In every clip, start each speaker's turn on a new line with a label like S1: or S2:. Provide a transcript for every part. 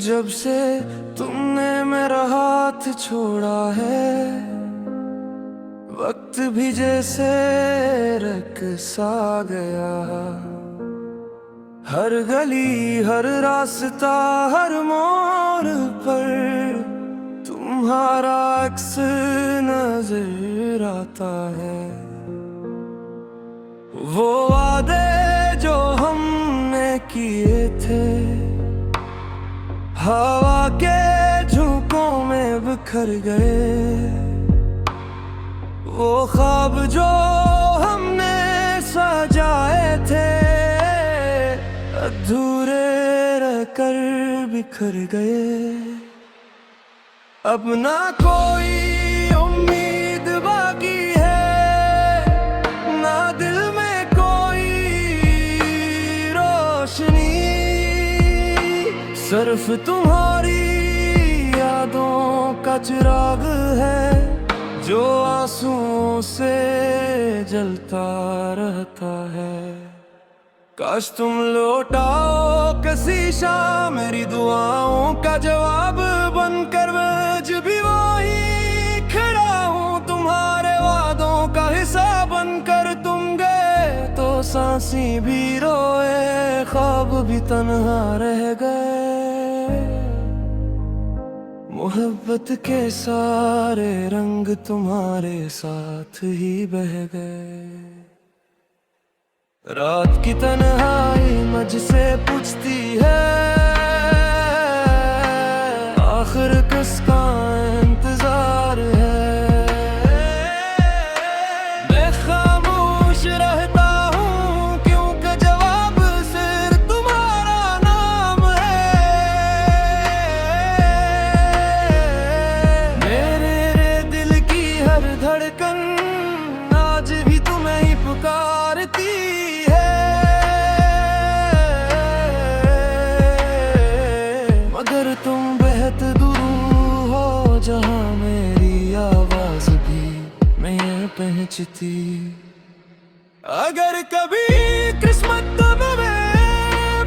S1: जब से तुमने मेरा हाथ छोड़ा है, वक्त भी जैसे रक सा गया। हर गली हर रास्ता हर मोड़ पर तुम्हारा अक्स नजर आता है। वो वादे जो हमने किए थे हवा के झोंकों में बिखर गए। वो ख्वाब जो हमने सजाए थे अधूरे रहकर बिखर गए। अब ना कोई उम्मीद बाकी है, ना दिल में कोई रोशनी। सिर्फ तुम्हारी यादों का चिराग है जो आंसुओं से जलता रहता है। काश तुम लौटाओ किसी शाम मेरी दुआओं का जवाब बनकर। मैं आज भी वहीं खड़ा हूँ तुम्हारे वादों का हिस्सा बनकर। तुम गए तो सांसी भी रोए, ख्वाब भी तन्हा रह गए। मोहब्बत के सारे रंग तुम्हारे साथ ही बह गए। रात की तन्हाई मुझसे पूछती है आखिर किसका इंतजार है। मैं खामोश रहता हूँ क्योंकि जवाब सिर्फ तुम्हारा नाम है। मेरे दिल की हर धड़कन आज भी तुम्हें ही पुकारती है। मगर तुम बेहद दूर हो जहाँ मेरी आवाज भी मैं पहुंचती। अगर कभी किस्मत में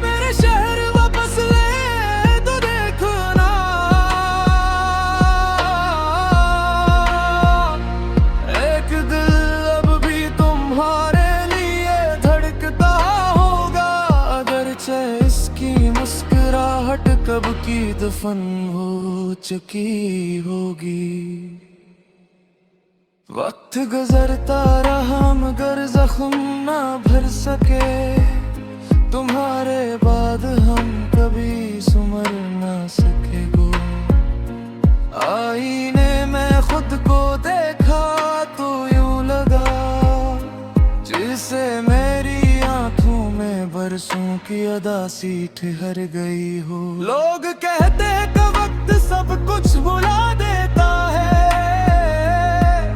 S1: मेरे शहर वापस ले तो देखना। एक दिल अब भी तुम्हारे लिए धड़कता होगा, अगरचे इसकी मुस्कुराहट कब की दफन हो चुकी होगी। वक्त गुजरता रहा मगर जख्म ना भर सके। तुम्हारे बाद हम कभी सुमर ना सके गो। आईने में खुद को देखा तो यूं लगा जिसे मेरी आंखों में बरसों की अदासी ठहर गई हो। लोग कहते कि वक्त सब कुछ भुला देता है,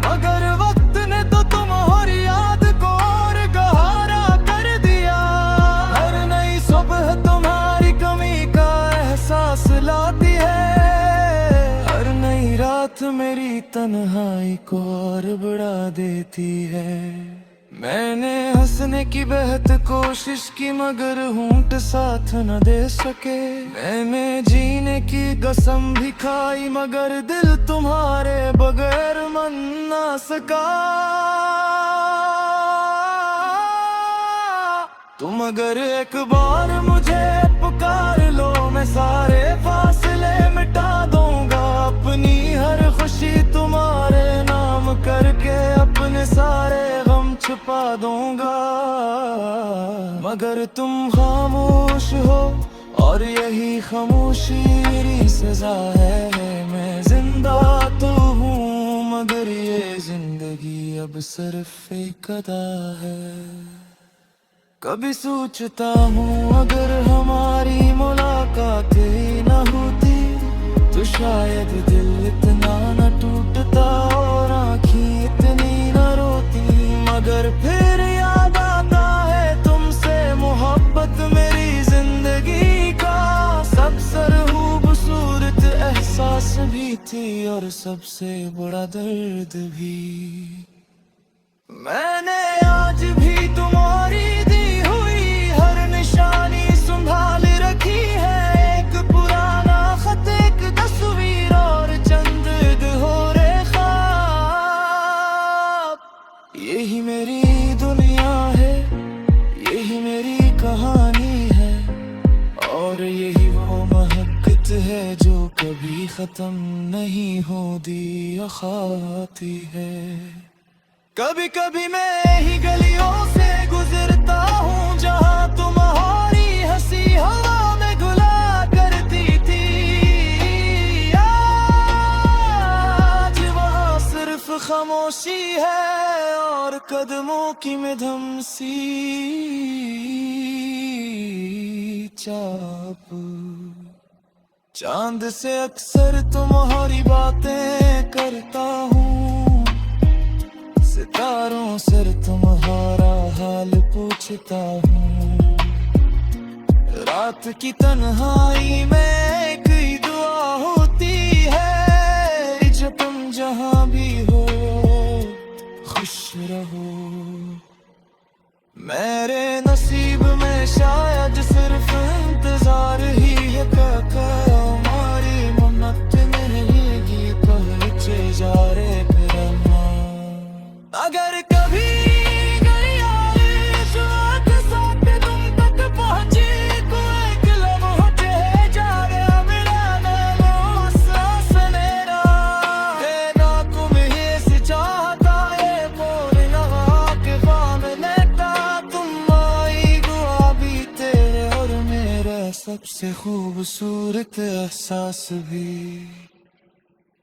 S1: मगर वक्त ने तो तुम्हारी याद को और गहरा कर दिया। हर नई सुबह तुम्हारी कमी का एहसास लाती है। हर नई रात मेरी तन्हाई को और बढ़ा देती है। मैंने हंसने की बेहद कोशिश की मगर होंठ साथ न दे सके। मैंने जीने की कसम भी खाई मगर दिल तुम्हारे बगैर मन ना सका। तुम अगर एक बार मुझे पुकार लो मैं सारे फासले मिटा दूंगा। अपनी हर खुशी तुम्हारे नाम करके अपने सारे गम छुपा दूंगा। मगर तुम खामोश हो और यही खामोशी मेरी सजा है। मैं जिंदा तो हूँ मगर ये जिंदगी अब सिर्फ एक अदा है। कभी सोचता हूँ अगर हमारी मुलाकात ही न होती तो शायद दिल इतना न टूटता और आँखें इतनी न रोती। मगर फिर याद आता है तुमसे मोहब्बत मेरी जिंदगी का सबसे खूबसूरत एहसास भी थी और सबसे बड़ा दर्द भी। मैंने आज भी तुम्हारी दी हुई हर निशानी संभाल रखी है। एक पुराना खत्म नहीं होती खाती है। कभी कभी मैं ही गलियों से गुजरता हूँ जहाँ तुम्हारी हंसी हवा में घुला करती थी। आज वहाँ सिर्फ खामोशी है और कदमों की मधुम सी चाप। चांद से अक्सर तुम्हारी बातें करता हूँ, सितारों से तुम्हारा हाल पूछता हूँ। रात की तन्हाई में एक ही दुआ होती है, जब तुम जहाँ भी हो खुश रहो। मेरे नसीब में शायद सिर्फ इंतजार ही है काका, हमारी मन्नत मिलेगी पहुंचे जा रे फिर। अगर कभी गई आरिश रात साथ तुम तक पहुंची, कोई किलम होते जा गया मेरा नाम सांस मेरा। देना तुम ही से चाहता ये बोल लगा के फाम लेता, तुम आई गुआबी तेरे और मेरा सबसे खूबसूरत एहसास भी।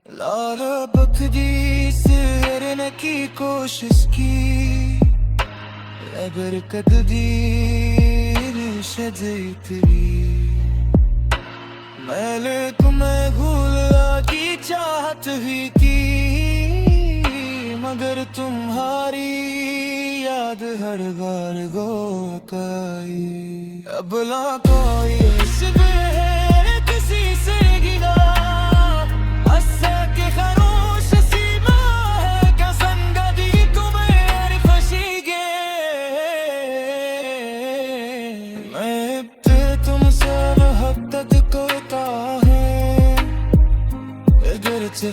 S1: लारा बखदी सिरने की कोशिश की, अगर कदीर शजैतरी मैंने तुम्हें भूलने की चाहत भी की, मगर तुम्हारी याद हर बार गोकाई। अब ना कोई शिबे है किसी से गिला,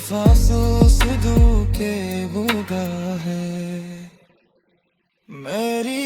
S1: फासों से दूर के बुगा है मेरी।